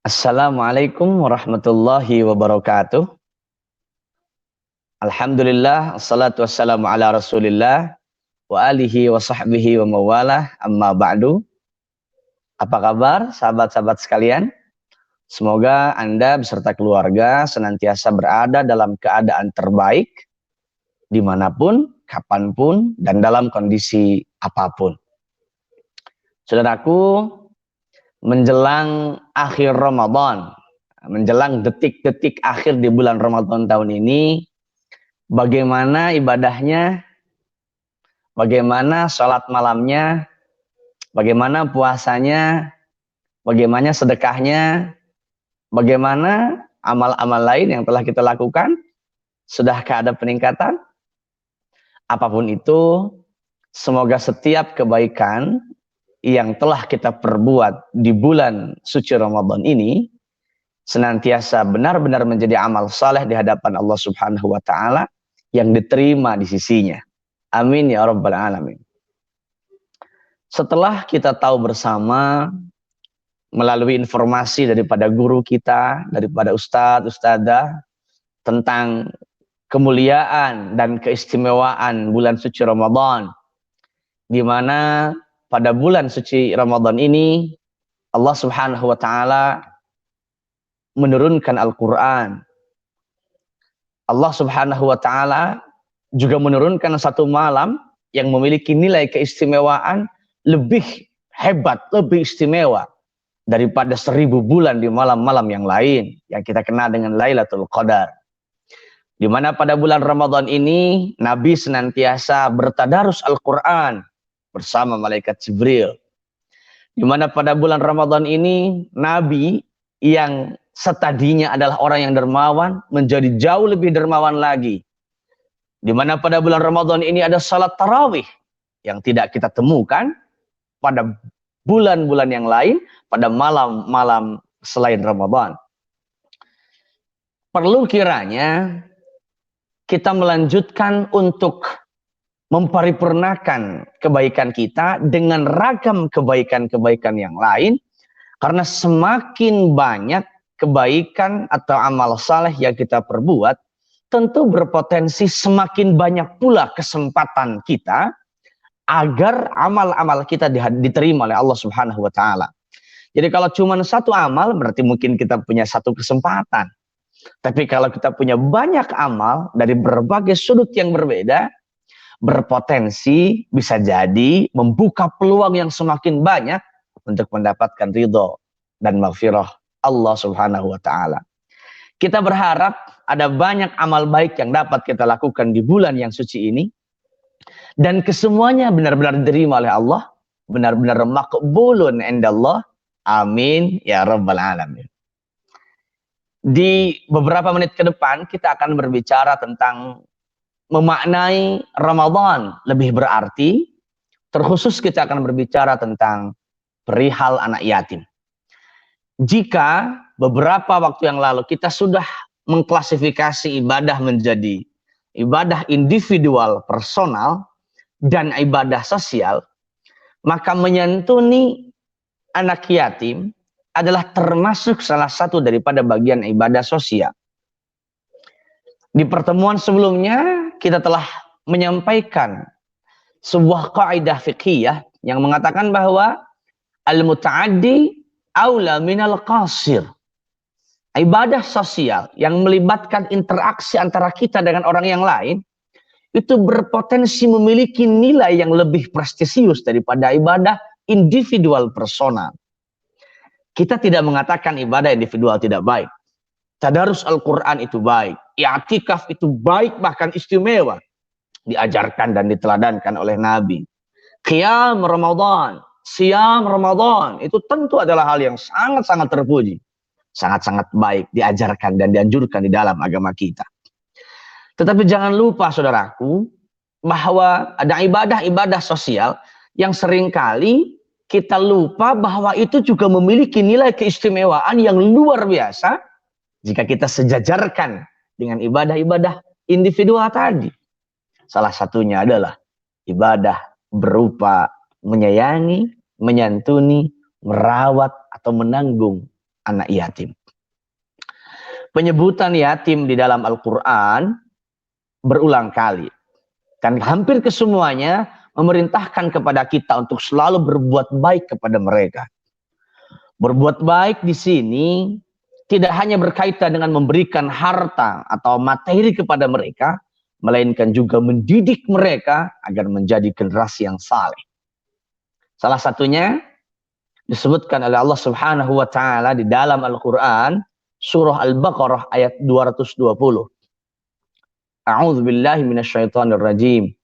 Assalamualaikum warahmatullahi wabarakatuh. Alhamdulillah, assalatu wassalamu ala rasulillah wa alihi wa sahbihi wa mawalah, amma ba'du. Apa kabar sahabat-sahabat sekalian? Semoga Anda beserta keluarga senantiasa berada dalam keadaan terbaik, dimanapun, kapanpun, dan dalam kondisi apapun. Saudaraku, menjelang akhir Ramadan, menjelang detik-detik akhir di bulan Ramadan tahun ini, bagaimana ibadahnya, bagaimana sholat malamnya, bagaimana puasanya, bagaimana sedekahnya, bagaimana amal-amal lain yang telah kita lakukan. Sudahkah ada peningkatan? Apapun itu, semoga setiap kebaikan yang telah kita perbuat di bulan suci Ramadan ini senantiasa benar-benar menjadi amal saleh di hadapan Allah Subhanahu wa taala yang diterima di sisinya. Amin ya rabbal alamin. Setelah kita tahu bersama melalui informasi daripada guru kita, daripada ustadz, ustadzah tentang kemuliaan dan keistimewaan bulan suci Ramadan, di mana pada bulan suci Ramadan ini Allah Subhanahu wa taala menurunkan Al-Qur'an. Allah Subhanahu wa taala juga menurunkan satu malam yang memiliki nilai keistimewaan lebih hebat, lebih istimewa daripada 1000 bulan di malam-malam yang lain yang kita kenal dengan Lailatul Qadar. Di mana pada bulan Ramadan ini Nabi senantiasa bertadarus Al-Qur'an bersama malaikat Jibril. Di mana pada bulan Ramadan ini Nabi yang setadinya adalah orang yang dermawan menjadi jauh lebih dermawan lagi. Di mana pada bulan Ramadan ini ada salat tarawih yang tidak kita temukan pada bulan-bulan yang lain, pada malam-malam selain Ramadan. Perlu kiranya kita melanjutkan untuk memparipurnakan kebaikan kita dengan ragam kebaikan-kebaikan yang lain, karena semakin banyak kebaikan atau amal saleh yang kita perbuat, tentu berpotensi semakin banyak pula kesempatan kita agar amal-amal kita diterima oleh Allah Subhanahu wa taala. Jadi kalau cuma satu amal berarti mungkin kita punya satu kesempatan. Tapi kalau kita punya banyak amal dari berbagai sudut yang berbeda, berpotensi bisa jadi membuka peluang yang semakin banyak untuk mendapatkan ridho dan maghfirah Allah Subhanahu wa taala. Kita berharap ada banyak amal baik yang dapat kita lakukan di bulan yang suci ini, dan kesemuanya benar-benar diterima oleh Allah, benar-benar maqbulun indallah. Amin ya rabbal alamin. Di beberapa menit ke depan kita akan berbicara tentang memaknai Ramadan lebih berarti, terkhusus kita akan berbicara tentang perihal anak yatim. Jika beberapa waktu yang lalu kita sudah mengklasifikasi ibadah menjadi ibadah individual, personal, dan ibadah sosial, maka menyantuni anak yatim adalah termasuk salah satu daripada bagian ibadah sosial. Di pertemuan sebelumnya kita telah menyampaikan sebuah kaidah fiqhiyah yang mengatakan bahwa al-muta'addi aula minal qasir. Ibadah sosial yang melibatkan interaksi antara kita dengan orang yang lain itu berpotensi memiliki nilai yang lebih prestisius daripada ibadah individual personal. Kita tidak mengatakan ibadah individual tidak baik. Tadarus Al-Quran itu baik. I'tikaf itu baik, bahkan istimewa. Diajarkan dan diteladankan oleh Nabi. Qiyam Ramadan, Siyam Ramadan, itu tentu adalah hal yang sangat-sangat terpuji. Sangat-sangat baik, diajarkan dan dianjurkan di dalam agama kita. Tetapi jangan lupa saudaraku, bahwa ada ibadah-ibadah sosial yang seringkali kita lupa bahwa itu juga memiliki nilai keistimewaan yang luar biasa jika kita sejajarkan dengan ibadah-ibadah individual tadi. Salah satunya adalah ibadah berupa menyayangi, menyantuni, merawat, atau menanggung anak yatim. Penyebutan yatim di dalam Al-Quran berulang kali. Dan hampir kesemuanya memerintahkan kepada kita untuk selalu berbuat baik kepada mereka. Berbuat baik di sini tidak hanya berkaitan dengan memberikan harta atau materi kepada mereka, melainkan juga mendidik mereka agar menjadi generasi yang saleh. Salah satunya disebutkan oleh Allah Subhanahu wa taala di dalam Al-Qur'an surah Al-Baqarah ayat 220. A'udzu billahi minasyaitonir rajim.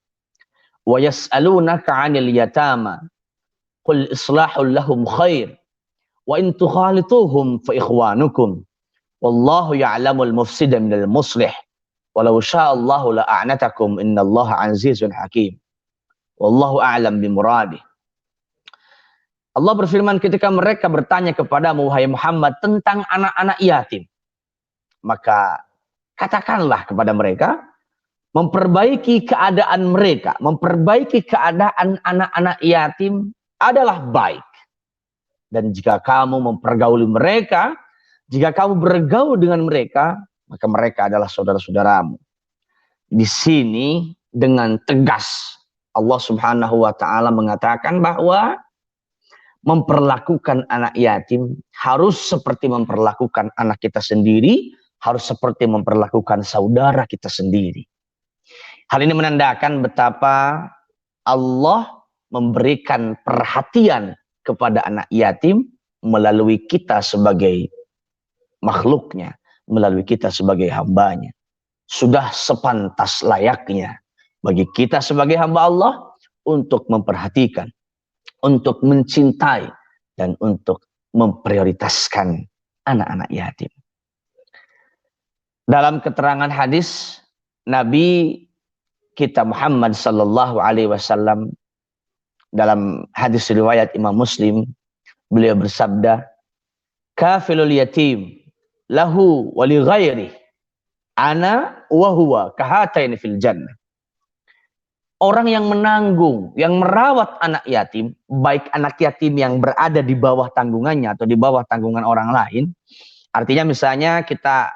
Wa yas'alunaka 'anil yatama qul islahul lahum khair wa in tukhalituhum fa ikhwanukum wallahu ya'lamul mufsida minal muslih walau sya'allahu la'anatakum innallaha 'azizun hakim wallahu a'lam bimuradih. Allah berfirman ketika mereka bertanya kepadamu wahai Muhammad tentang anak-anak yatim, maka katakanlah kepada mereka, memperbaiki keadaan mereka, memperbaiki keadaan anak-anak yatim adalah baik. Dan jika kamu mempergauli mereka, jika kamu bergaul dengan mereka, maka mereka adalah saudara-saudaramu. Di sini dengan tegas Allah Subhanahu wa taala mengatakan bahwa memperlakukan anak yatim harus seperti memperlakukan anak kita sendiri, harus seperti memperlakukan saudara kita sendiri. Hal ini menandakan betapa Allah memberikan perhatian kepada anak yatim melalui kita sebagai makhluknya, melalui kita sebagai hambanya. Sudah sepantas layaknya bagi kita sebagai hamba Allah untuk memperhatikan, untuk mencintai, dan untuk memprioritaskan anak-anak yatim. Dalam keterangan hadis Nabi kita Muhammad sallallahu alaihi wasallam, dalam hadis riwayat Imam Muslim, beliau bersabda, kafilul yatim lahu wa li ghairi ana wa huwa kahataini fil jannah. Orang yang menanggung, yang merawat anak yatim, baik anak yatim yang berada di bawah tanggungannya atau di bawah tanggungan orang lain. Artinya misalnya kita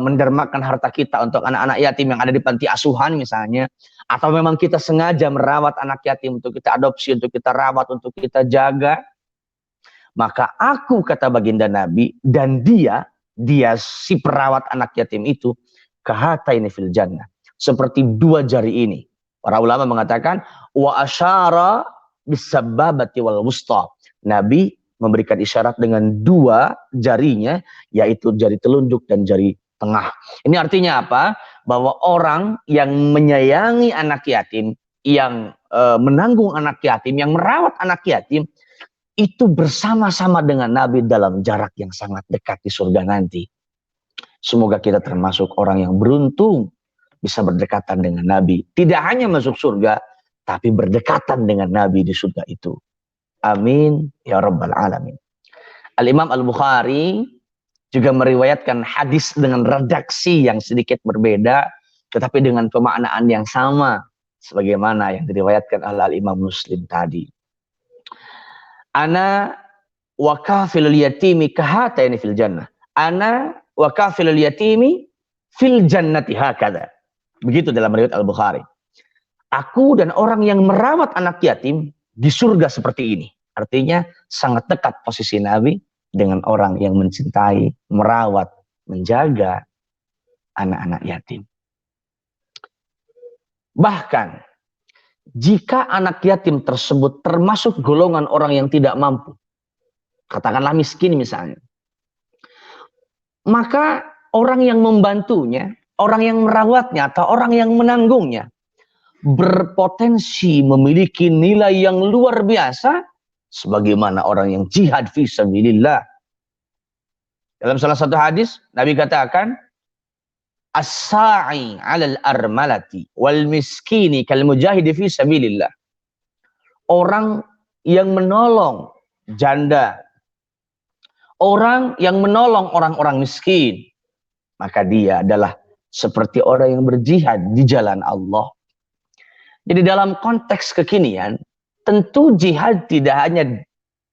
mendermakan harta kita untuk anak-anak yatim yang ada di panti asuhan misalnya. Atau memang kita sengaja merawat anak yatim untuk kita adopsi, untuk kita rawat, untuk kita jaga. Maka aku, kata baginda Nabi, dan dia si perawat anak yatim itu, kahataini fil jannah. Seperti dua jari ini. Para ulama mengatakan wa asyara bisababati wal wusta. Nabi memberikan isyarat dengan dua jarinya, yaitu jari telunjuk dan jari tengah. Ini artinya apa? Bahwa orang yang menyayangi anak yatim, yang menanggung anak yatim, yang merawat anak yatim, itu bersama-sama dengan Nabi dalam jarak yang sangat dekat di surga nanti. Semoga kita termasuk orang yang beruntung bisa berdekatan dengan Nabi. Tidak hanya masuk surga, tapi berdekatan dengan Nabi di surga itu. Amin ya rabbal alamin. Al-Imam Al-Bukhari juga meriwayatkan hadis dengan redaksi yang sedikit berbeda, tetapi dengan pemaknaan yang sama, sebagaimana yang diriwayatkan oleh Al-Imam Muslim tadi. Ana wa kafilul yatimi kahataini fil jannah. Ana wa kafilul yatimi fil jannati hakadha. Begitu dalam riwayat Al-Bukhari. Aku dan orang yang merawat anak yatim di surga seperti ini. Artinya sangat dekat posisi Nabi dengan orang yang mencintai, merawat, menjaga anak-anak yatim. Bahkan jika anak yatim tersebut termasuk golongan orang yang tidak mampu, katakanlah miskin misalnya, maka orang yang membantunya, orang yang merawatnya atau orang yang menanggungnya berpotensi memiliki nilai yang luar biasa sebagaimana orang yang jihad fi sabilillah. Dalam salah satu hadis Nabi katakan, as-sa'i 'alal armalati wal miskini kal mujahidi fi sabilillah. Orang yang menolong janda, orang yang menolong orang-orang miskin, maka dia adalah seperti orang yang berjihad di jalan Allah. Jadi dalam konteks kekinian, tentu jihad tidak hanya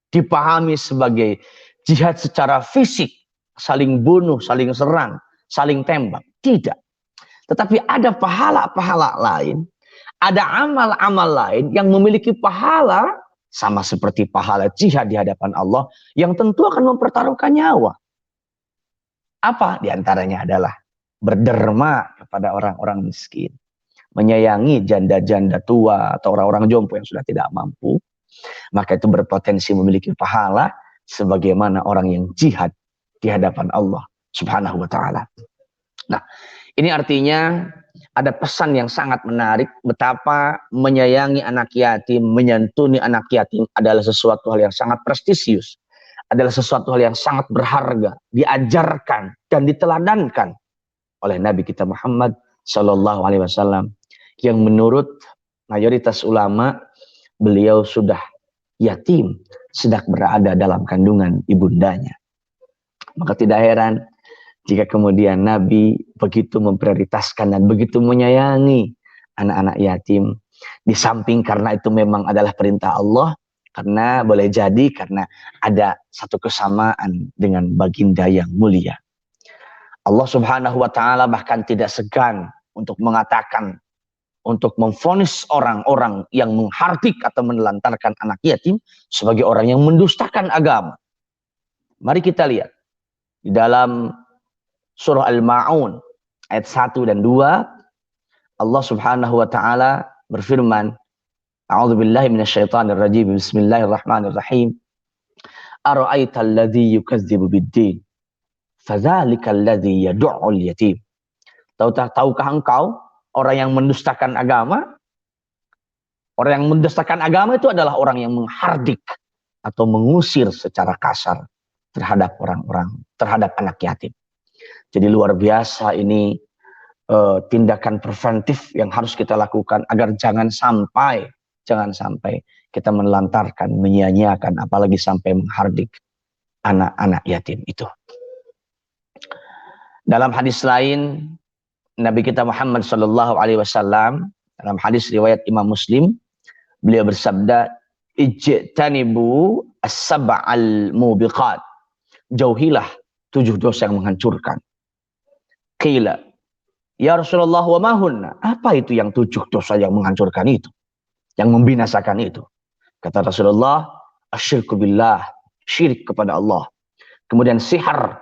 dipahami sebagai jihad secara fisik, saling bunuh, saling serang, saling tembak. Tidak. Tetapi ada pahala-pahala lain, ada amal-amal lain yang memiliki pahala sama seperti pahala jihad di hadapan Allah yang tentu akan mempertaruhkan nyawa. Apa? Di antaranya adalah berderma kepada orang-orang miskin, menyayangi janda-janda tua atau orang-orang jompo yang sudah tidak mampu, maka itu berpotensi memiliki pahala sebagaimana orang yang jihad di hadapan Allah Subhanahu wa taala. Nah, ini artinya ada pesan yang sangat menarik betapa menyayangi anak yatim, menyantuni anak yatim adalah sesuatu hal yang sangat prestisius, adalah sesuatu hal yang sangat berharga, diajarkan dan diteladankan oleh Nabi kita Muhammad Sallallahu Alaihi Wasallam yang menurut mayoritas ulama beliau sudah yatim, sedang berada dalam kandungan ibundanya. Maka tidak heran jika kemudian Nabi begitu memprioritaskan dan begitu menyayangi anak-anak yatim. Di samping karena itu memang adalah perintah Allah, karena boleh jadi karena ada satu kesamaan dengan baginda yang mulia. Allah Subhanahu wa taala bahkan tidak segan untuk mengatakan, untuk memvonis orang-orang yang menghardik atau menelantarkan anak yatim sebagai orang yang mendustakan agama. Mari kita lihat di dalam surah Al-Ma'un ayat 1 dan 2, Allah Subhanahu wa taala berfirman, A'udzubillahi minasyaitonir rajim. Bismillahirrahmanirrahim. Ara'aital ladzi yukadzibu bid-din? Fadzalikal ladzi yad'ul yatim. Tahukah engkau orang yang mendustakan agama? Orang yang mendustakan agama itu adalah orang yang menghardik atau mengusir secara kasar terhadap orang-orang, terhadap anak yatim. Jadi luar biasa ini tindakan preventif yang harus kita lakukan agar jangan sampai kita menelantarkan, menyia-nyiakan, apalagi sampai menghardik anak-anak yatim itu. Dalam hadis lain, Nabi kita Muhammad Sallallahu Alaihi Wasallam dalam hadis riwayat Imam Muslim, beliau bersabda, ijtanibu as-sab'al mubiqat. Jauhilah 7 dosa yang menghancurkan. Qila, ya Rasulullah wa mahunna? Apa itu yang 7 dosa yang menghancurkan itu? Yang membinasakan itu? Kata Rasulullah, asyirku billah, syirik kepada Allah. Kemudian sihar,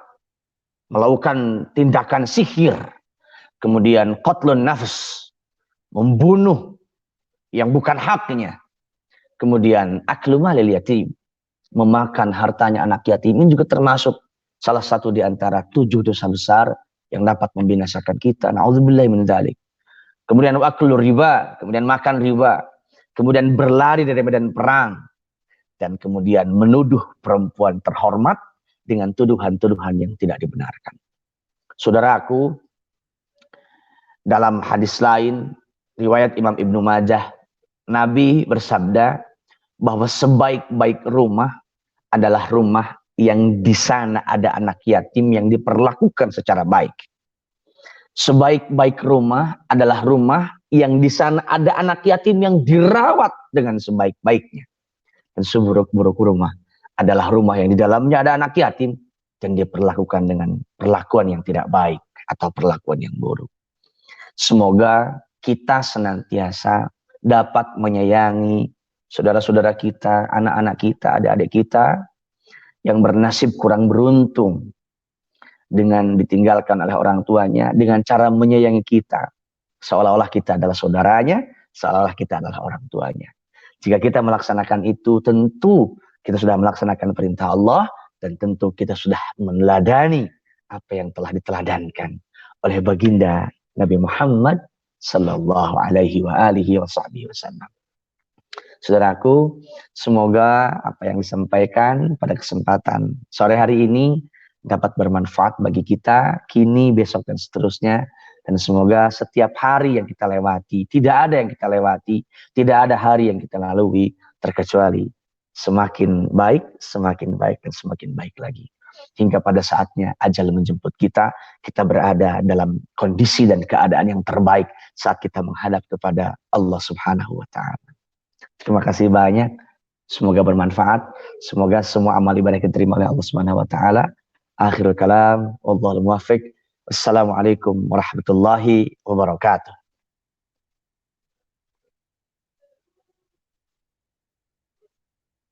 melakukan tindakan sihir. Kemudian qatlun nafs, membunuh yang bukan haknya. Kemudian aklu malil yatim, memakan hartanya anak yatim. Ini juga termasuk salah satu di antara 7 dosa besar yang dapat membinasakan kita. Na'udzubillahi min dzalik. Kemudian aklu riba, kemudian makan riba. Kemudian berlari dari medan perang. Dan kemudian menuduh perempuan terhormat dengan tuduhan-tuduhan yang tidak dibenarkan. Saudaraku, dalam hadis lain, riwayat Imam Ibnu Majah, Nabi bersabda bahwa sebaik-baik rumah adalah rumah yang di sana ada anak yatim yang diperlakukan secara baik. Sebaik-baik rumah adalah rumah yang di sana ada anak yatim yang dirawat dengan sebaik-baiknya. Dan seburuk-buruk rumah adalah rumah yang di dalamnya ada anak yatim dan diperlakukan dengan perlakuan yang tidak baik atau perlakuan yang buruk. Semoga kita senantiasa dapat menyayangi saudara-saudara kita, anak-anak kita, adik-adik kita yang bernasib kurang beruntung dengan ditinggalkan oleh orang tuanya, dengan cara menyayangi kita seolah-olah kita adalah saudaranya, seolah-olah kita adalah orang tuanya. Jika kita melaksanakan itu, tentu kita sudah melaksanakan perintah Allah dan tentu kita sudah meneladani apa yang telah diteladankan oleh baginda Nabi Muhammad Sallallahu Alaihi Wasallam. Saudaraku, semoga apa yang disampaikan pada kesempatan sore hari ini dapat bermanfaat bagi kita, kini, besok, dan seterusnya. Dan semoga setiap hari yang kita lewati, tidak ada yang kita lewati, tidak ada hari yang kita lalui, terkecuali semakin baik, dan semakin baik lagi. Hingga pada saatnya ajal menjemput kita, kita berada dalam kondisi dan keadaan yang terbaik saat kita menghadap kepada Allah Subhanahu wa Ta'ala. Terima kasih banyak. Semoga bermanfaat. Semoga semua amal ibadah kita diterima oleh Allah Subhanahu wa taala. Akhirul kalam, wallahul muwaffiq. Wassalamualaikum warahmatullahi wabarakatuh.